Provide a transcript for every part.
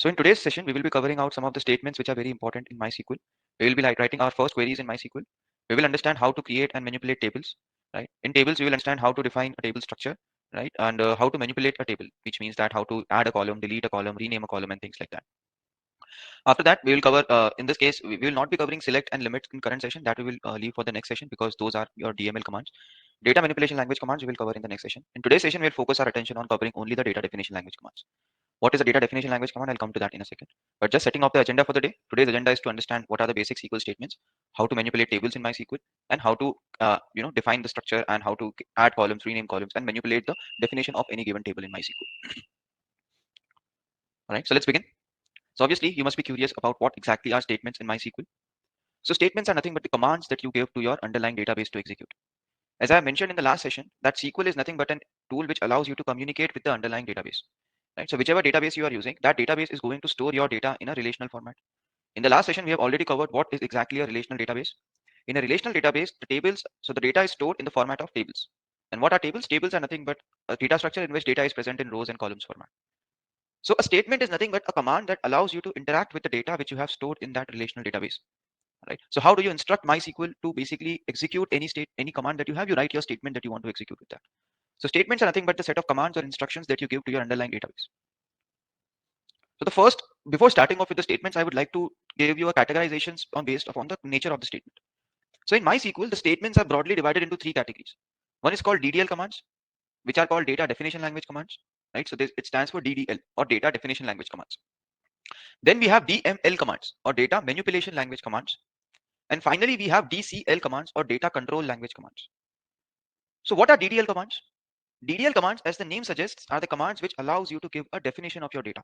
So in today's session, we will be covering out some of the statements which are very important in MySQL. We will be writing our first queries in MySQL. We will understand how to create and manipulate tables, right? In tables, we will understand how to define a table structure, right? And how to manipulate a table, which means that how to add a column, delete a column, rename a column, and things like that. After that, we will cover, in this case, we will not be covering select and limit in current session. That we will leave for the next session because those are your DML commands. Data manipulation language commands we will cover in the next session. In today's session, we will focus our attention on covering only the data definition language commands. What is a data definition language command? I'll come to that in a second. But just setting up the agenda for the day. Today's agenda is to understand what are the basic SQL statements, how to manipulate tables in MySQL, and how to define the structure and how to add columns, rename columns, and manipulate the definition of any given table in MySQL. All right, so let's begin. So obviously, you must be curious about what exactly are statements in MySQL. So statements are nothing but the commands that you give to your underlying database to execute. As I mentioned in the last session, that SQL is nothing but a tool which allows you to communicate with the underlying database. Right? So whichever database you are using, that database is going to store your data in a relational format. In the last session, we have already covered what is exactly a relational database. In a relational database, the data is stored in the format of tables. And what are tables? Tables are nothing but a data structure in which data is present in rows and columns format. So a statement is nothing but a command that allows you to interact with the data which you have stored in that relational database. Right? So how do you instruct MySQL to basically execute any command that you have? You write your statement that you want to execute with that. So statements are nothing but the set of commands or instructions that you give to your underlying database. So before starting off with the statements, I would like to give you a categorizations based upon the nature of the statement. So in MySQL, the statements are broadly divided into three categories. One is called DDL commands, which are called data definition language commands, right? So it stands for DDL or data definition language commands. Then we have DML commands or data manipulation language commands. And finally, we have DCL commands or data control language commands. So what are DDL commands? DDL commands, as the name suggests, are the commands which allows you to give a definition of your data.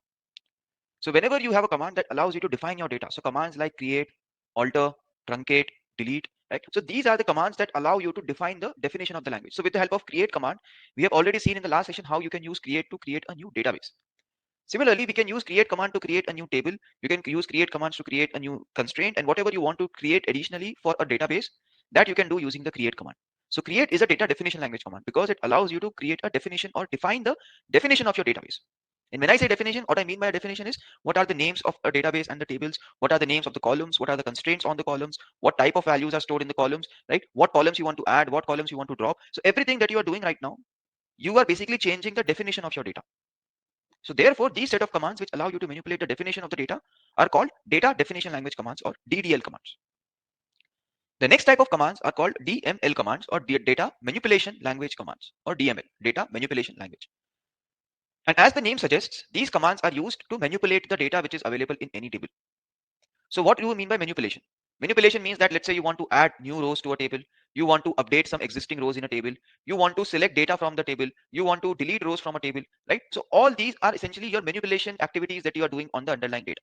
So whenever you have a command that allows you to define your data, so commands like create, alter, truncate, delete, right? So these are the commands that allow you to define the definition of the language. So with the help of create command, we have already seen in the last session how you can use create to create a new database. Similarly, we can use create command to create a new table. You can use create commands to create a new constraint, and whatever you want to create additionally for a database, that you can do using the create command. So create is a data definition language command because it allows you to create a definition or define the definition of your database. And when I say definition, what I mean by a definition is what are the names of a database and the tables, what are the names of the columns, what are the constraints on the columns, what type of values are stored in the columns, right? What columns you want to add, what columns you want to drop. So everything that you are doing right now, you are basically changing the definition of your data. So therefore, these set of commands which allow you to manipulate the definition of the data are called data definition language commands or DDL commands. The next type of commands are called DML commands or data manipulation language commands or DML, data manipulation language. And as the name suggests, these commands are used to manipulate the data which is available in any table. So what do you mean by manipulation? Manipulation means that let's say you want to add new rows to a table, you want to update some existing rows in a table, you want to select data from the table, you want to delete rows from a table, right? So all these are essentially your manipulation activities that you are doing on the underlying data.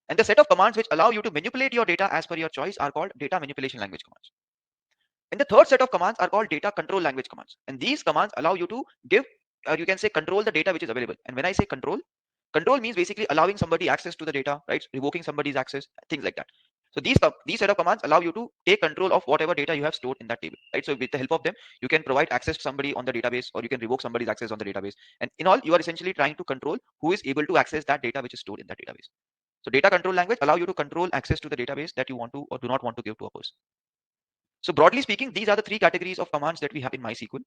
And the set of commands which allow you to manipulate your data as per your choice are called data manipulation language commands. And the third set of commands are called data control language commands. And these commands allow you to give, you can say control the data which is available. And when I say control, control means basically allowing somebody access to the data, right? Revoking somebody's access, things like that. So these set of commands allow you to take control of whatever data you have stored in that table, right? So with the help of them, you can provide access to somebody on the database, or you can revoke somebody's access on the database. And in all, you are essentially trying to control who is able to access that data which is stored in that database. So data control language allow you to control access to the database that you want to or do not want to give to a person. So broadly speaking, these are the three categories of commands that we have in MySQL.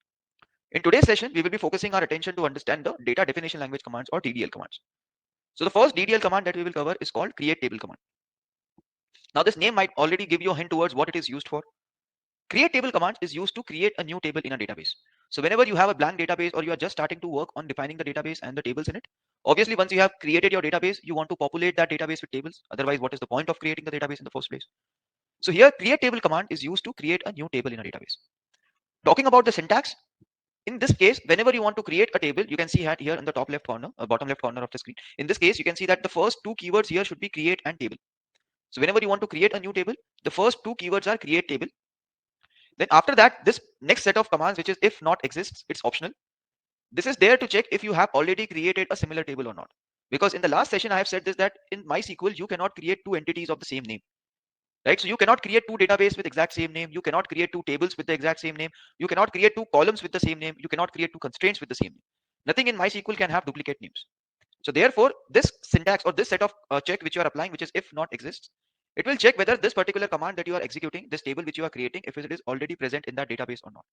In today's session, we will be focusing our attention to understand the data definition language commands or DDL commands. So the first DDL command that we will cover is called create table command. Now this name might already give you a hint towards what it is used for. Create table command is used to create a new table in a database. So whenever you have a blank database or you are just starting to work on defining the database and the tables in it, obviously once you have created your database, you want to populate that database with tables. Otherwise, what is the point of creating the database in the first place? So here create table command is used to create a new table in a database. Talking about the syntax, in this case, whenever you want to create a table, you can see here in the top left corner, bottom left corner of the screen. In this case, you can see that the first two keywords here should be create and table. So whenever you want to create a new table, the first two keywords are create table. Then after that, this next set of commands, which is if not exists, it's optional. This is there to check if you have already created a similar table or not. Because in the last session, I have said this, that in MySQL, you cannot create two entities of the same name. Right? So you cannot create two databases with exact same name. You cannot create two tables with the exact same name. You cannot create two columns with the same name. You cannot create two constraints with the same name. Nothing in MySQL can have duplicate names. So therefore, this syntax or this set of check which you are applying, which is if not exists, it will check whether this particular command that you are executing, this table which you are creating, if it is already present in that database or not.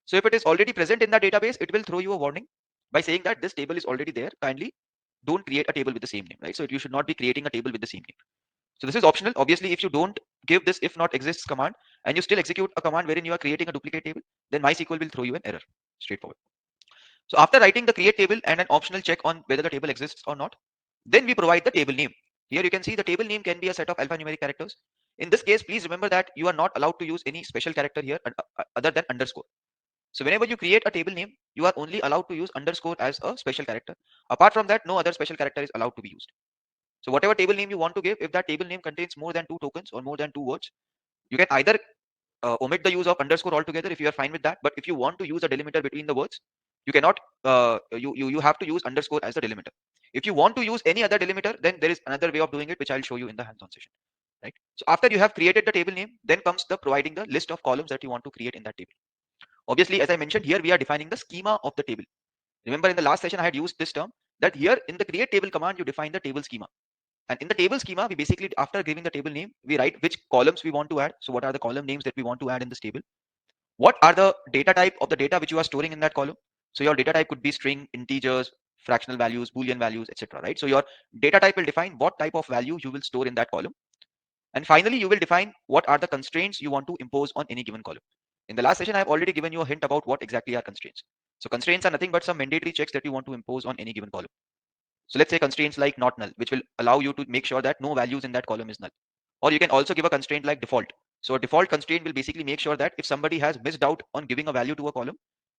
So if it is already present in that database, it will throw you a warning by saying that this table is already there. Kindly don't create a table with the same name, right? So you should not be creating a table with the same name. So this is optional. Obviously, if you don't give this if not exists command and you still execute a command wherein you are creating a duplicate table, then MySQL will throw you an error. Straightforward. So after writing the create table and an optional check on whether the table exists or not, then we provide the table name. Here you can see the table name can be a set of alphanumeric characters. In this case, please remember that you are not allowed to use any special character here other than underscore. So whenever you create a table name, you are only allowed to use underscore as a special character. Apart from that, no other special character is allowed to be used. So whatever table name you want to give, if that table name contains more than 2 tokens or more than 2 words, you can either omit the use of underscore altogether if you are fine with that. But if you want to use a delimiter between the words, you cannot. You have to use underscore as the delimiter. If you want to use any other delimiter, then there is another way of doing it, which I'll show you in the hands-on session. Right. So after you have created the table name, then comes the providing the list of columns that you want to create in that table. Obviously, as I mentioned here, we are defining the schema of the table. Remember in the last session, I had used this term that here in the create table command, you define the table schema. And in the table schema, we basically, after giving the table name, we write which columns we want to add. So what are the column names that we want to add in this table? What are the data type of the data which you are storing in that column? So your data type could be string, integers, fractional values, boolean values, etc. Right? So your data type will define what type of value you will store in that column. And finally, you will define what are the constraints you want to impose on any given column. In the last session, I have already given you a hint about what exactly are constraints. So constraints are nothing but some mandatory checks that you want to impose on any given column. So let's say constraints like not null, which will allow you to make sure that no values in that column is null. Or you can also give a constraint like default. So a default constraint will basically make sure that if somebody has missed out on giving a value to a column,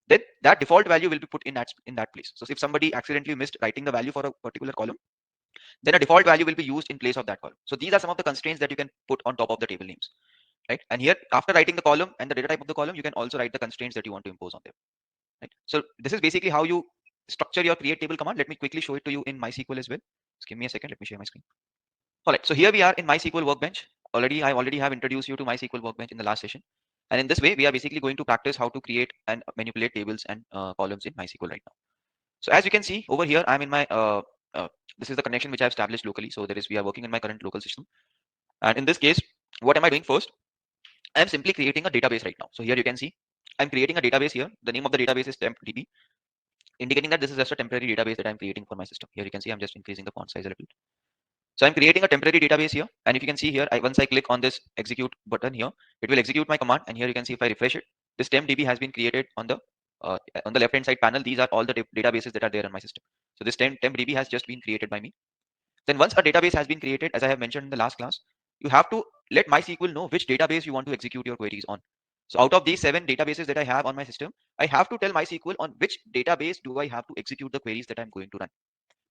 then that default value will be put in that place. So if somebody accidentally missed writing the value for a particular column, then a default value will be used in place of that column. So these are some of the constraints that you can put on top of the table names, right? And here, after writing the column and the data type of the column, you can also write the constraints that you want to impose on them, right? So this is basically how you structure your create table command. Let me quickly show it to you in MySQL as well. Just give me a second. Let me share my screen. All right. So here we are in MySQL Workbench. I already have introduced you to MySQL Workbench in the last session. And in this way, we are basically going to practice how to create and manipulate tables and columns in MySQL right now. So as you can see over here, I'm in my, this is the connection which I have established locally. So we are working in my current local system. And in this case, what am I doing first? I'm simply creating a database right now. So here you can see, I'm creating a database here. The name of the database is tempdb, indicating that this is just a temporary database that I'm creating for my system. Here you can see I'm just increasing the font size a little. So I'm creating a temporary database here. And if you can see here, once I click on this execute button here, it will execute my command. And here you can see if I refresh it, this tempdb has been created on the left hand side panel. These are all the databases that are there on my system. So this tempdb has just been created by me. Then once a database has been created, as I have mentioned in the last class, you have to let MySQL know which database you want to execute your queries on. So out of these 7 databases that I have on my system, I have to tell MySQL on which database do I have to execute the queries that I'm going to run.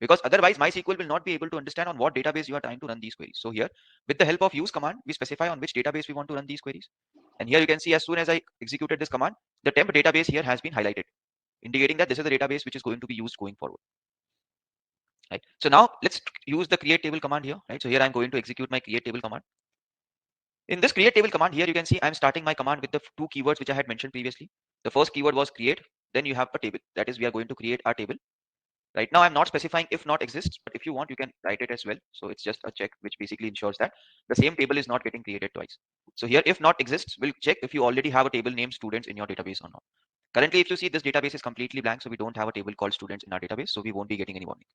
Because otherwise MySQL will not be able to understand on what database you are trying to run these queries. So here, with the help of use command, we specify on which database we want to run these queries. And here you can see as soon as I executed this command, the temp database here has been highlighted, indicating that this is the database which is going to be used going forward. Right. So now let's use the create table command here. Right. So here I'm going to execute my create table command. In this create table command here, you can see I'm starting my command with the 2 keywords which I had mentioned previously. The first keyword was create. Then you have a table. That is, we are going to create our table. Right now, I'm not specifying if not exists, but if you want, you can write it as well. So it's just a check which basically ensures that the same table is not getting created twice. So here, if not exists, we'll check if you already have a table named students in your database or not. Currently, if you see, this database is completely blank, so we don't have a table called students in our database, so we won't be getting any warning.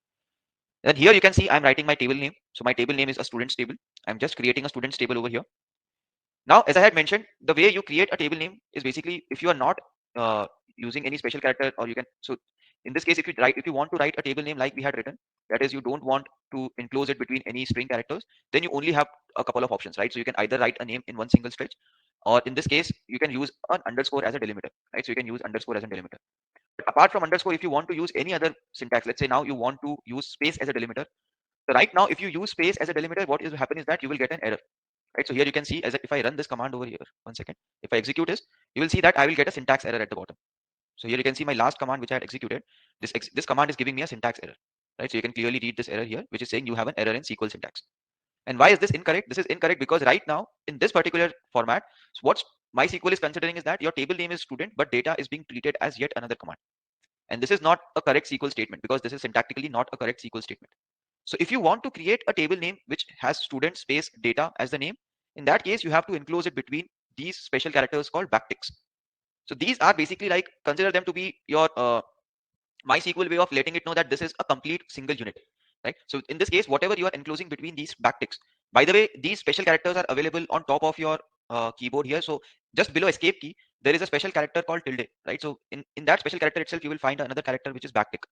Then here you can see I'm writing my table name. So my table name is a students table. I'm just creating a students table over here. Now, as I had mentioned, the way you create a table name is basically if you are not using any special character, or you can, so in this case, if you want to write a table name like we had written, that is, you don't want to enclose it between any string characters, then you only have a couple of options, right? So you can either write a name in one single stretch, or in this case, you can use an underscore as a delimiter, right? So you can use underscore as a delimiter. But apart from underscore, if you want to use any other syntax, let's say now you want to use space as a delimiter. So right now, if you use space as a delimiter, what will happen is that you will get an error. Right, so here you can see if I run this command over here, 1 second, if I execute this, you will see that I will get a syntax error at the bottom. So here you can see my last command which I had executed. This command is giving me a syntax error, right? So you can clearly read this error here, which is saying you have an error in SQL syntax. And why is this incorrect? This is incorrect because right now in this particular format, what MySQL is considering is that your table name is student, but data is being treated as yet another command. And this is not a correct SQL statement because this is syntactically not a correct SQL statement. So if you want to create a table name which has student space data as the name, in that case you have to enclose it between these special characters called backticks. So these are basically like, consider them to be your MySQL way of letting it know that this is a complete single unit, right? So in this case, whatever you are enclosing between these backticks, by the way, these special characters are available on top of your keyboard here. So just below escape key, there is a special character called tilde, right? So in that special character itself, you will find another character which is backtick.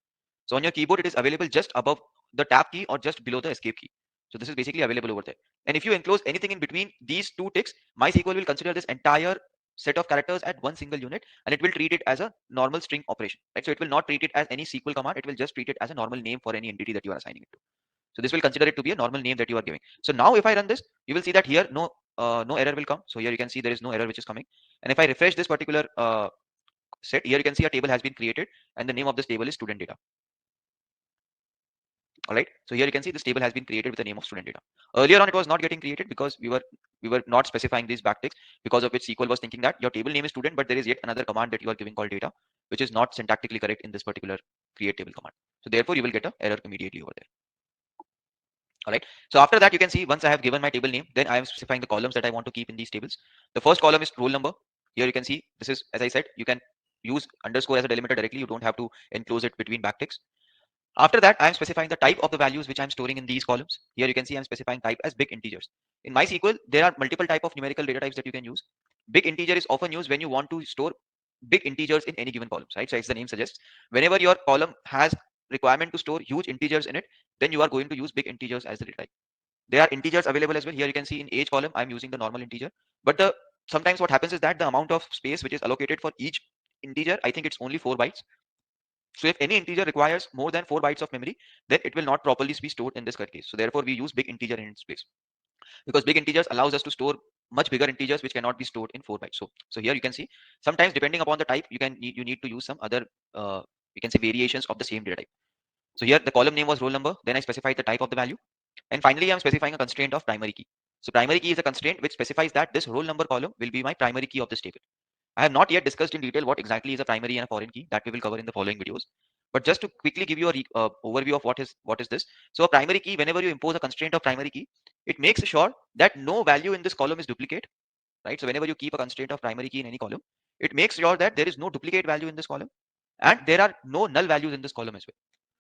So on your keyboard, it is available just above the tab key or just below the escape key. So this is basically available over there. And if you enclose anything in between these two ticks, MySQL will consider this entire set of characters at one single unit, and it will treat it as a normal string operation, right? So it will not treat it as any SQL command. It will just treat it as a normal name for any entity that you are assigning it to. So this will consider it to be a normal name that you are giving. So now if I run this, you will see that here no error will come. So here you can see there is no error which is coming. And if I refresh this particular set, here you can see a table has been created, and the name of this table is student data. All right, so here you can see this table has been created with the name of student data. Earlier on it was not getting created because we were not specifying these backticks, because of which SQL was thinking that your table name is student, but there is yet another command that you are giving called data, which is not syntactically correct in this particular create table command. So therefore you will get an error immediately over there. All right, so after that, you can see once I have given my table name, then I am specifying the columns that I want to keep in these tables. The first column is roll number. Here you can see this is, as I said, you can use underscore as a delimiter directly. You don't have to enclose it between backticks. After that, I'm specifying the type of the values which I'm storing in these columns. Here you can see I'm specifying type as big integers. In MySQL, there are multiple type of numerical data types that you can use. Big integer is often used when you want to store big integers in any given column, right? So as the name suggests, whenever your column has requirement to store huge integers in it, then you are going to use big integers as the data type. There are integers available as well. Here you can see in age column, I'm using the normal integer. But sometimes what happens is that the amount of space which is allocated for each integer, I think it's only 4 bytes. So if any integer requires more than 4 bytes of memory, then it will not properly be stored in this case. So therefore we use big integer in its place, because big integers allows us to store much bigger integers which cannot be stored in 4 bytes. So here you can see sometimes depending upon the type, you need to use some other you can say variations of the same data type. So here the column name was roll number, then I specified the type of the value, and finally I'm specifying a constraint of primary key. So primary key is a constraint which specifies that this roll number column will be my primary key of this table. I have not yet discussed in detail what exactly is a primary and a foreign key. That we will cover in the following videos. But just to quickly give you a overview of what is this. So a primary key, whenever you impose a constraint of primary key, it makes sure that no value in this column is duplicate, right? So whenever you keep a constraint of primary key in any column, it makes sure that there is no duplicate value in this column, and there are no null values in this column as well.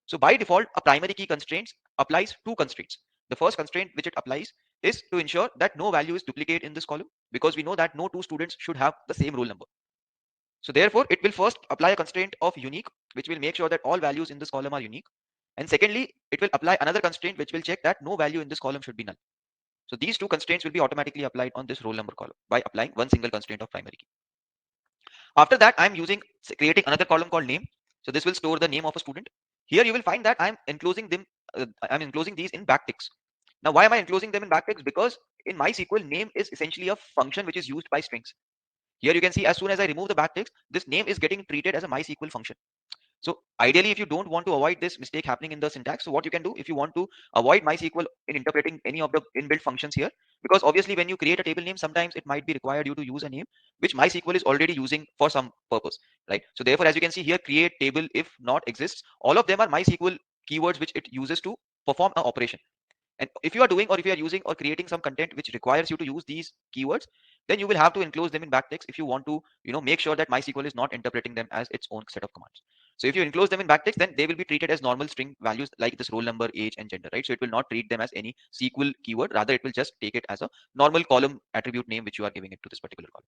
So by default, a primary key constraints applies two constraints. The first constraint which it applies is to ensure that no value is duplicate in this column, because we know that no two students should have the same roll number. So therefore, it will first apply a constraint of unique, which will make sure that all values in this column are unique. And secondly, it will apply another constraint which will check that no value in this column should be null. So these two constraints will be automatically applied on this roll number column by applying one single constraint of primary key. After that, I'm creating another column called name. So this will store the name of a student. Here you will find that I'm enclosing these in backticks. Now, why am I enclosing them in backticks? Because in MySQL, name is essentially a function which is used by strings. Here you can see as soon as I remove the backticks, this name is getting treated as a MySQL function. So ideally, if you don't want to avoid this mistake happening in the syntax, so what you can do if you want to avoid MySQL in interpreting any of the inbuilt functions here, because obviously when you create a table name, sometimes it might be required you to use a name which MySQL is already using for some purpose, right? So therefore, as you can see here, create table if not exists, all of them are MySQL keywords which it uses to perform an operation. And if you are doing, or if you are using or creating some content which requires you to use these keywords, then you will have to enclose them in backticks if you want to, make sure that MySQL is not interpreting them as its own set of commands. So if you enclose them in backticks, then they will be treated as normal string values like this roll number, age, and gender, right? So it will not treat them as any SQL keyword. Rather, it will just take it as a normal column attribute name which you are giving it to this particular column.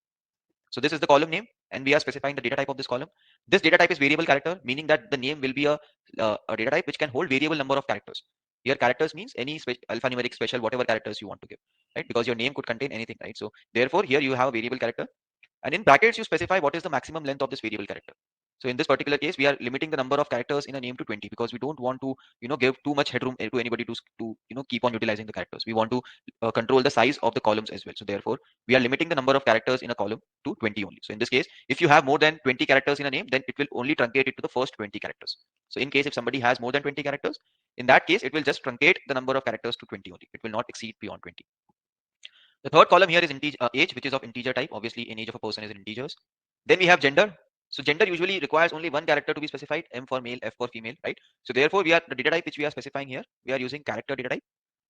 So this is the column name, and we are specifying the data type of this column. This data type is variable character, meaning that the name will be a data type which can hold variable number of characters. Here characters means any alphanumeric special whatever characters you want to give, right? Because your name could contain anything, right? So therefore here you have a variable character, and in brackets you specify what is the maximum length of this variable character. So in this particular case, we are limiting the number of characters in a name to 20, because we don't want to give too much headroom to anybody to keep on utilizing the characters. We want to control the size of the columns as well. So therefore we are limiting the number of characters in a column to 20 only. So in this case, if you have more than 20 characters in a name, then it will only truncate it to the first 20 characters. So in case if somebody has more than 20 characters, in that case it will just truncate the number of characters to 20 only. It will not exceed beyond 20. The third column here is age, which is of integer type. Obviously, in age of a person is in integers. Then we have gender. So gender usually requires only one character to be specified, M for male, F for female, right? So therefore we are the data type which we are specifying here, we are using character data type,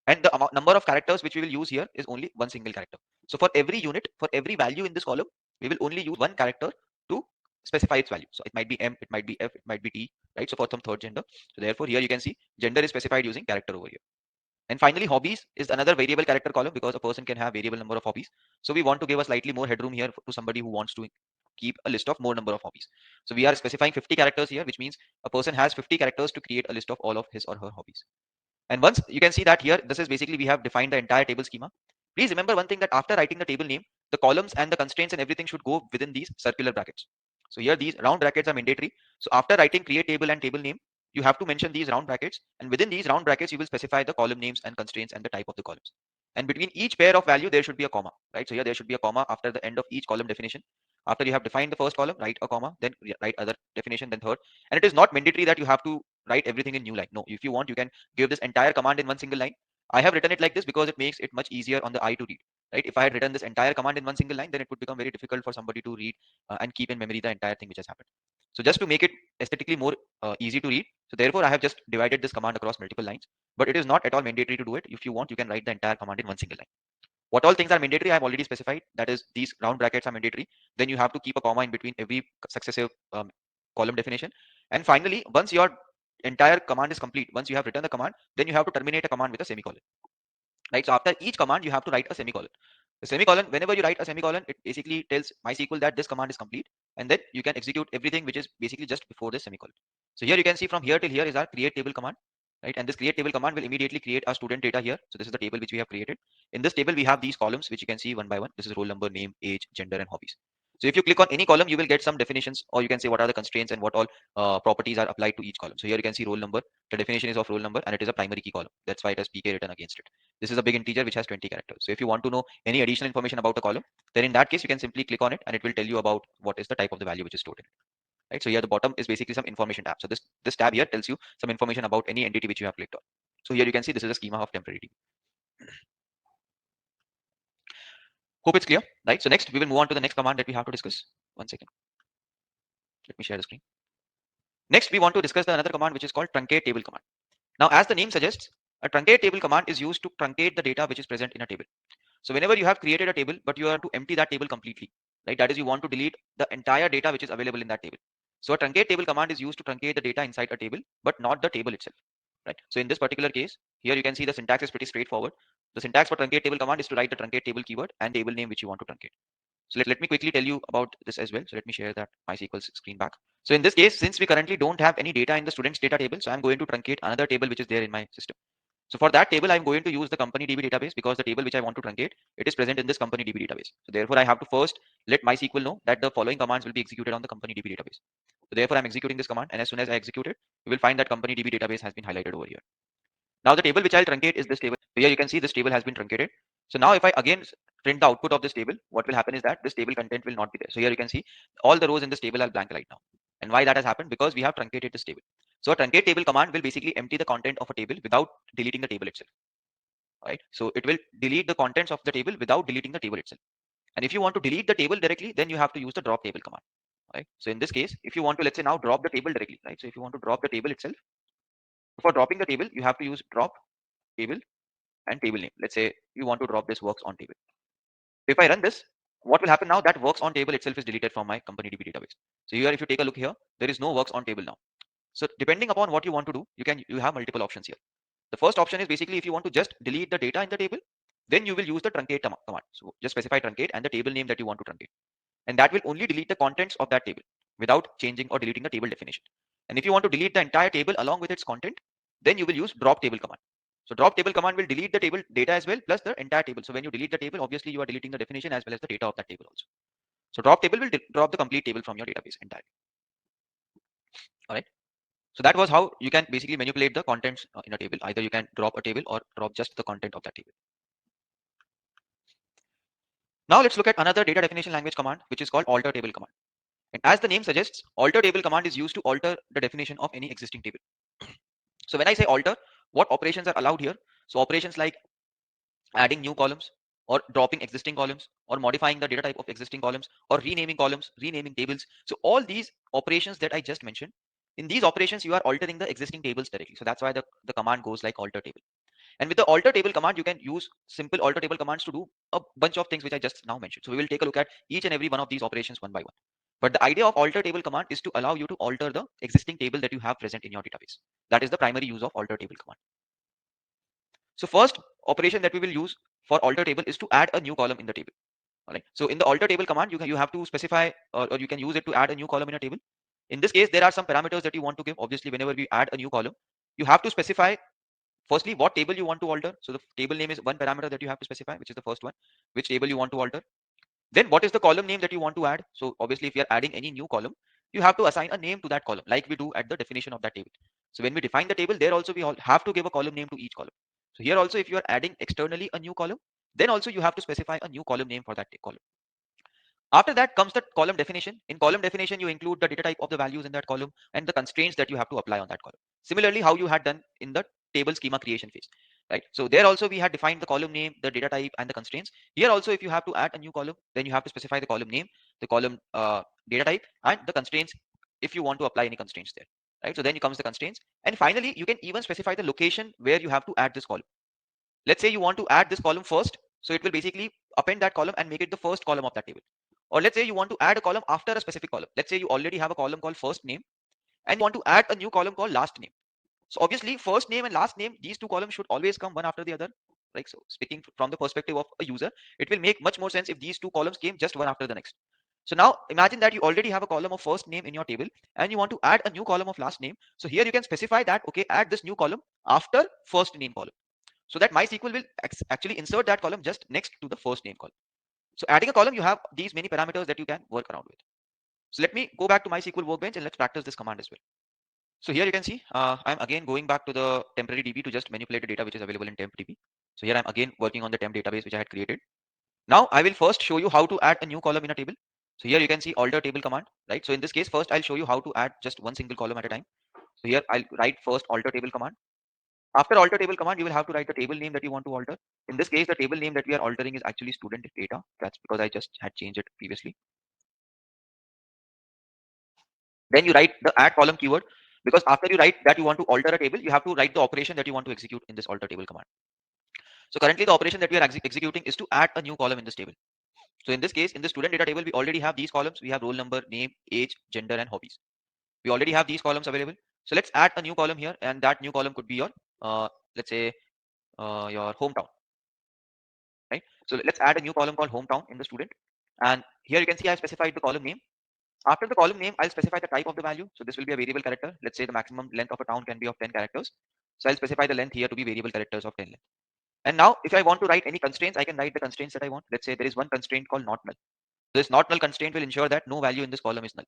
and the number of characters which we will use here is only one single character. So for every unit, for every value in this column, we will only use one character to specify its value. So it might be M, it might be F, it might be T, right? So for some third gender. So therefore here you can see gender is specified using character over here. And finally, hobbies is another variable character column because a person can have variable number of hobbies. So we want to give a slightly more headroom here to somebody who wants to keep a list of more number of hobbies. So we are specifying 50 characters here, which means a person has 50 characters to create a list of all of his or her hobbies. And once you can see that here, this is basically we have defined the entire table schema. Please remember one thing, that after writing the table name, the columns and the constraints and everything should go within these circular brackets. So here these round brackets are mandatory. So after writing create table and table name, you have to mention these round brackets, and within these round brackets you will specify the column names and constraints and the type of the columns. And between each pair of value there should be a comma, right? So here there should be a comma after the end of each column definition. After you have defined the first column, write a comma, then write other definition, then third. And it is not mandatory that you have to write everything in new line. No, if you want, you can give this entire command in one single line. I have written it like this because it makes it much easier on the eye to read, right? If I had written this entire command in one single line, then it would become very difficult for somebody to read and keep in memory the entire thing which has happened. So just to make it aesthetically more easy to read, so therefore I have just divided this command across multiple lines, but it is not at all mandatory to do it. If you want, you can write the entire command in one single line. What all things are mandatory, I have already specified. That is, these round brackets are mandatory. Then you have to keep a comma in between every successive column definition. And finally, once your entire command is complete, once you have written the command, then you have to terminate a command with a semicolon. Right? So after each command, you have to write a semicolon. The semicolon, whenever you write a semicolon, it basically tells MySQL that this command is complete, and then you can execute everything which is basically just before the semicolon. So here you can see from here till here is our create table command, right? And this create table command will immediately create our student data here. So this is the table which we have created. In this table, we have these columns which you can see one by one. This is roll number, name, age, gender, and hobbies. So if you click on any column, you will get some definitions, or you can say what are the constraints and what all properties are applied to each column. So here you can see roll number. The definition is of roll number, and it is a primary key column. That's why it has PK written against it. This is a big integer which has 20 characters. So if you want to know any additional information about a column, then in that case, you can simply click on it and it will tell you about what is the type of the value which is stored in it. Right? So here the bottom is basically some information tab. So this tab here tells you some information about any entity which you have clicked on. So here you can see this is a schema of temporary DB. Hope it's clear, right? So next we will move on to the next command that we have to discuss. One second. Let me share the screen. Next, we want to discuss another command which is called truncate table command. Now, as the name suggests, a truncate table command is used to truncate the data which is present in a table. So whenever you have created a table, but you are to empty that table completely, right? That is, you want to delete the entire data which is available in that table. So a truncate table command is used to truncate the data inside a table, but not the table itself, right? So in this particular case, here you can see the syntax is pretty straightforward. The syntax for truncate table command is to write the truncate table keyword and table name which you want to truncate. So let me quickly tell you about this as well. So let me share that MySQL screen back. So in this case, since we currently don't have any data in the students data table, so I'm going to truncate another table which is there in my system. So for that table, I'm going to use the company DB database because the table which I want to truncate, it is present in this company DB database. So therefore, I have to first let MySQL know that the following commands will be executed on the company DB database. So therefore, I'm executing this command, and as soon as I execute it, you will find that company DB database has been highlighted over here. Now the table which I'll truncate is this table. So here you can see this table has been truncated. So now if I again print the output of this table, what will happen is that this table content will not be there. So here you can see all the rows in this table are blank right now. And why that has happened? Because we have truncated this table. So a truncate table command will basically empty the content of a table without deleting the table itself. Right? So it will delete the contents of the table without deleting the table itself. And if you want to delete the table directly, then you have to use the drop table command. Right? So in this case, if you want to, let's say now drop the table directly, right? So if you want to drop the table itself, for dropping the table, you have to use drop table and table name. Let's say you want to drop this works on table. If I run this, what will happen now? That works on table itself is deleted from my company DB database. So here, if you take a look here, there is no works on table now. So depending upon what you want to do, you have multiple options here. The first option is basically if you want to just delete the data in the table, then you will use the truncate command. So just specify truncate and the table name that you want to truncate. And that will only delete the contents of that table without changing or deleting the table definition. And if you want to delete the entire table along with its content, then you will use drop table command. So drop table command will delete the table data as well plus the entire table. So when you delete the table, obviously you are deleting the definition as well as the data of that table also. So drop table will drop the complete table from your database entirely. All right. So that was how you can basically manipulate the contents in a table. Either you can drop a table or drop just the content of that table. Now let's look at another data definition language command, which is called alter table command. And as the name suggests, alter table command is used to alter the definition of any existing table. So when I say alter, what operations are allowed here? So operations like adding new columns, or dropping existing columns, or modifying the data type of existing columns, or renaming columns, renaming tables. So all these operations that I just mentioned, in these operations you are altering the existing tables directly. So that's why the command goes like alter table. And with the alter table command, you can use simple alter table commands to do a bunch of things which I just now mentioned. So we will take a look at each and every one of these operations one by one. But the idea of alter table command is to allow you to alter the existing table that you have present in your database. That is the primary use of alter table command. So first operation that we will use for alter table is to add a new column in the table. All right. So in the alter table command, you have to specify, or you can use it to add a new column in a table. In this case, there are some parameters that you want to give. Obviously, whenever we add a new column, you have to specify firstly what table you want to alter. So the table name is one parameter that you have to specify, which is the first one, which table you want to alter. Then what is the column name that you want to add? So obviously, if you are adding any new column, you have to assign a name to that column, like we do at the definition of that table. So when we define the table, there also we all have to give a column name to each column. So here also, if you are adding externally a new column, then also you have to specify a new column name for that column. After that comes the column definition. In column definition, you include the data type of the values in that column and the constraints that you have to apply on that column. Similarly, how you had done in the table schema creation phase, right? So there also we had defined the column name, the data type, and the constraints. Here also, if you have to add a new column, then you have to specify the column name, the column data type, and the constraints if you want to apply any constraints there, right? So then comes the constraints, and finally, you can even specify the location where you have to add this column. Let's say you want to add this column first, so it will basically append that column and make it the first column of that table. Or let's say you want to add a column after a specific column. Let's say you already have a column called first name and you want to add a new column called last name. So obviously first name and last name, these two columns should always come one after the other. Like, so speaking from the perspective of a user, it will make much more sense if these two columns came just one after the next. So now imagine that you already have a column of first name in your table and you want to add a new column of last name. So here you can specify that, okay, add this new column after first name column, so that MySQL will actually insert that column just next to the first name column. So adding a column, you have these many parameters that you can work around with. So let me go back to MySQL workbench and let's practice this command as well. So here you can see I'm again going back to the temporary DB to just manipulate the data which is available in temp DB. So here I'm again working on the temp database which I had created. Now I will first show you how to add a new column in a table. So here you can see alter table command, right? So in this case, first I'll show you how to add just one single column at a time. So here I'll write first alter table command. After alter table command, you will have to write the table name that you want to alter. In this case, the table name that we are altering is actually student data. That's because I just had changed it previously. Then you write the add column keyword, because after you write that you want to alter a table, you have to write the operation that you want to execute in this alter table command. So currently the operation that we are executing is to add a new column in this table. So in this case, in the student data table, we already have these columns. We have roll number, name, age, gender, and hobbies. We already have these columns available. So let's add a new column here, and that new column could be your, let's say, your hometown, right? So let's add a new column called hometown in the student. And here you can see I specified the column name. After the column name, I'll specify the type of the value. So this will be a variable character. Let's say the maximum length of a town can be of 10 characters. So I'll specify the length here to be variable characters of 10 length. And now if I want to write any constraints, I can write the constraints that I want. Let's say there is one constraint called not null. This not null constraint will ensure that no value in this column is null.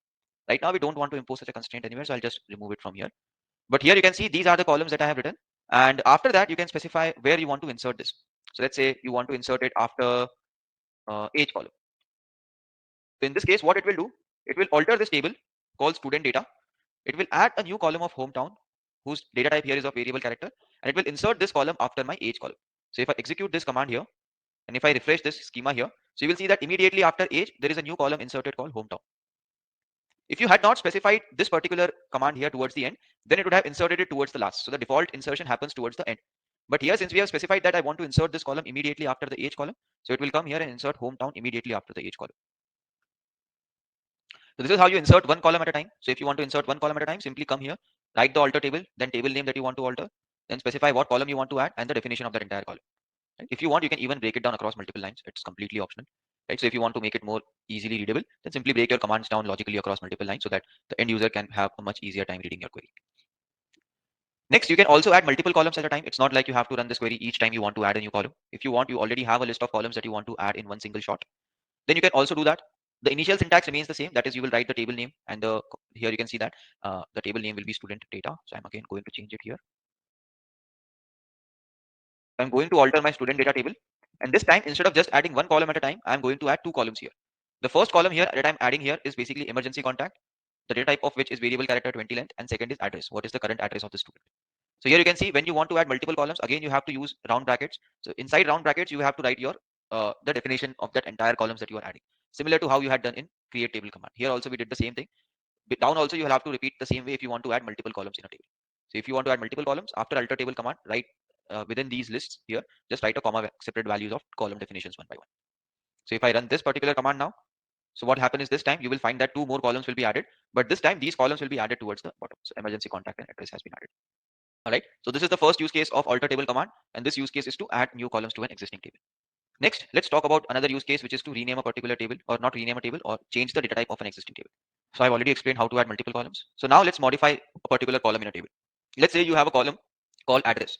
Right now we don't want to impose such a constraint anywhere, so I'll just remove it from here. But here you can see these are the columns that I have written. And after that, you can specify where you want to insert this. So let's say you want to insert it after age column. So in this case, what it will do, it will alter this table called student data. It will add a new column of hometown whose data type here is of variable character, and it will insert this column after my age column. So if I execute this command here, and if I refresh this schema here, so you will see that immediately after age, there is a new column inserted called hometown. If you had not specified this particular command here towards the end, then it would have inserted it towards the last. So the default insertion happens towards the end. But here, since we have specified that I want to insert this column immediately after the age column, so it will come here and insert hometown immediately after the age column. So this is how you insert one column at a time. So if you want to insert one column at a time, simply come here, write the alter table, then table name that you want to alter, then specify what column you want to add and the definition of that entire column. Right? If you want, you can even break it down across multiple lines. It's completely optional. Right? So if you want to make it more easily readable, then simply break your commands down logically across multiple lines so that the end user can have a much easier time reading your query. Next, you can also add multiple columns at a time. It's not like you have to run this query each time you want to add a new column. If you want, you already have a list of columns that you want to add in one single shot. Then you can also do that. The initial syntax remains the same. That is, you will write the table name, and here you can see that the table name will be student data. So I'm again going to change it here. I'm going to alter my student data table, and this time instead of just adding one column at a time, I'm going to add two columns here. The first column here that I'm adding here is basically emergency contact, the data type of which is variable character 20 length, and second is address. What is the current address of the student? So here you can see when you want to add multiple columns, again you have to use round brackets. So inside round brackets, you have to write your the definition of that entire columns that you are adding, similar to how you had done in create table command. Here also we did the same thing. Down also you will have to repeat the same way if you want to add multiple columns in a table. So if you want to add multiple columns, after alter table command, write within these lists here, just write a comma separate values of column definitions one by one. So if I run this particular command now, so what happens is this time you will find that two more columns will be added, but this time these columns will be added towards the bottom. So emergency contact and address has been added. All right. So this is the first use case of alter table command, and this use case is to add new columns to an existing table. Next, let's talk about another use case, which is to rename a particular table, or not rename a table, or change the data type of an existing table. So I've already explained how to add multiple columns. So now let's modify a particular column in a table. Let's say you have a column called address.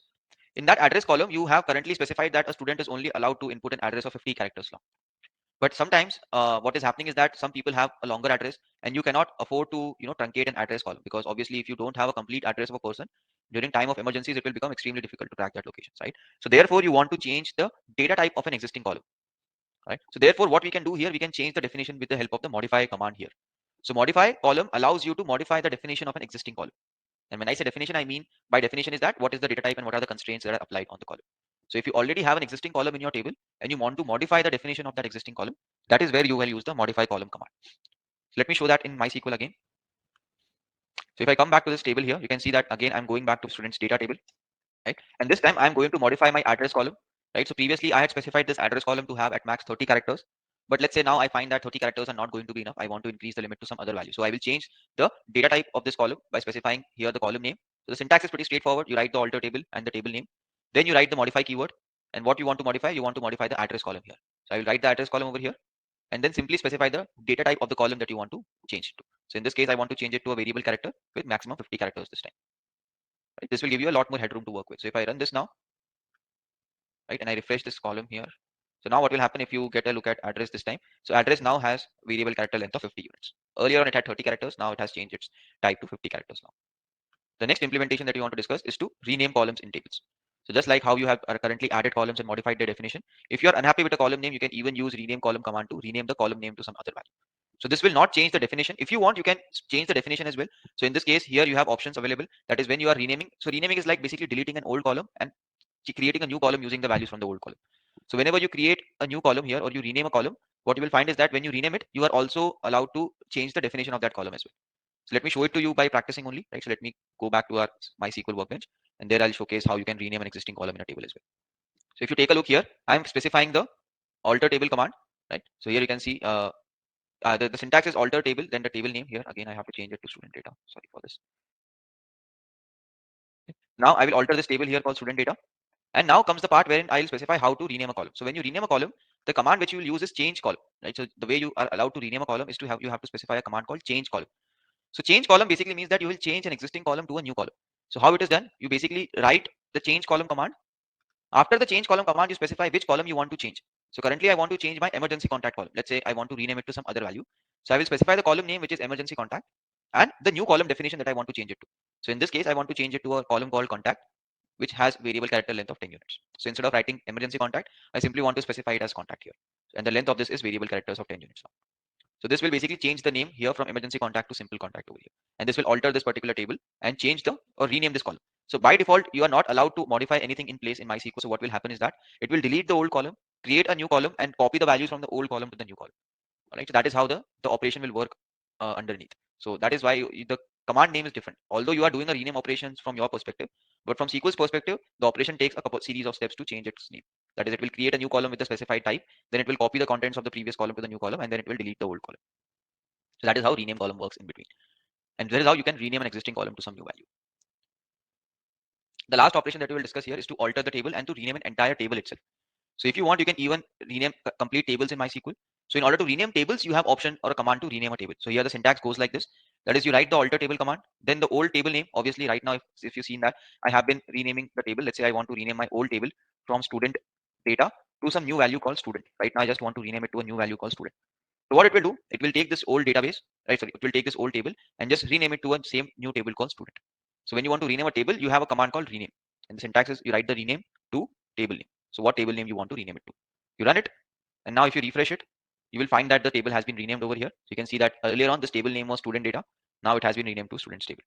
In that address column, you have currently specified that a student is only allowed to input an address of 50 characters long. But sometimes what is happening is that some people have a longer address, and you cannot afford to truncate an address column, because obviously if you don't have a complete address of a person during time of emergencies, it will become extremely difficult to track that location, right? So therefore you want to change the data type of an existing column, right? So therefore what we can do here, we can change the definition with the help of the modify command here. So modify column allows you to modify the definition of an existing column. And when I say definition, I mean by definition is that what is the data type and what are the constraints that are applied on the column. So if you already have an existing column in your table and you want to modify the definition of that existing column, that is where you will use the modify column command. So let me show that in MySQL again. So if I come back to this table here, you can see that again I'm going back to students data table, right? And this time I'm going to modify my address column, right? So previously I had specified this address column to have at max 30 characters. But let's say now I find that 30 characters are not going to be enough. I want to increase the limit to some other value. So I will change the data type of this column by specifying here the column name. So the syntax is pretty straightforward. You write the alter table and the table name. Then you write the modify keyword. And what you want to modify, you want to modify the address column here. So I will write the address column over here and then simply specify the data type of the column that you want to change it to. So in this case, I want to change it to a variable character with maximum 50 characters this time. Right? This will give you a lot more headroom to work with. So if I run this now, right, and I refresh this column here, so now what will happen if you get a look at address this time? So address now has variable character length of 50 units. Earlier on it had 30 characters. Now it has changed its type to 50 characters now. The next implementation that you want to discuss is to rename columns in tables. So just like how you have currently added columns and modified their definition, if you are unhappy with a column name, you can even use rename column command to rename the column name to some other value. So this will not change the definition. If you want, you can change the definition as well. So in this case, here you have options available. That is when you are renaming. So renaming is like basically deleting an old column and creating a new column using the values from the old column. So whenever you create a new column here or you rename a column, what you will find is that when you rename it, you are also allowed to change the definition of that column as well. So let me show it to you by practicing only, right? So let me go back to our MySQL workbench, and there I'll showcase how you can rename an existing column in a table as well. So if you take a look here, I'm specifying the alter table command, right? So here you can see the syntax is alter table, then the table name here. Again, I have to change it to student data. Sorry for this. Now I will alter this table here called student data. And now comes the part wherein I'll specify how to rename a column. So when you rename a column, the command which you will use is change column, right? So the way you are allowed to rename a column is to you have to specify a command called change column. So change column basically means that you will change an existing column to a new column. So how it is done? You basically write the change column command. After the change column command, you specify which column you want to change. So currently I want to change my emergency contact column. Let's say I want to rename it to some other value. So I will specify the column name, which is emergency contact, and the new column definition that I want to change it to. So in this case, I want to change it to a column called contact, which has variable character length of 10 units. So instead of writing emergency contact, I simply want to specify it as contact here. And the length of this is variable characters of 10 units now. So this will basically change the name here from emergency contact to simple contact over here. And this will alter this particular table and change the or rename this column. So by default, you are not allowed to modify anything in place in MySQL. So what will happen is that it will delete the old column, create a new column, and copy the values from the old column to the new column. All right. So that is how the operation will work underneath. So that is why the command name is different. Although you are doing a rename operations from your perspective, but from SQL's perspective, the operation takes a couple series of steps to change its name. That is, it will create a new column with the specified type, then it will copy the contents of the previous column to the new column, and then it will delete the old column. So that is how rename column works in between. And that is how you can rename an existing column to some new value. The last operation that we will discuss here is to alter the table and to rename an entire table itself. So if you want, you can even rename complete tables in MySQL. So in order to rename tables, you have option or a command to rename a table. So here the syntax goes like this. That is, you write the alter table command, then the old table name. Obviously, right now, if you've seen that, I have been renaming the table. Let's say I want to rename my old table from student data to some new value called student. Right now, I just want to rename it to a new value called student. So what it will do, it will take this old database, right? Sorry, it will take this old table and just rename it to a same new table called student. So when you want to rename a table, you have a command called rename. And the syntax is you write the rename to table name. So what table name you want to rename it to. You run it, and now if you refresh it, you will find that the table has been renamed over here. So you can see that earlier on this table name was student data. Now it has been renamed to students table.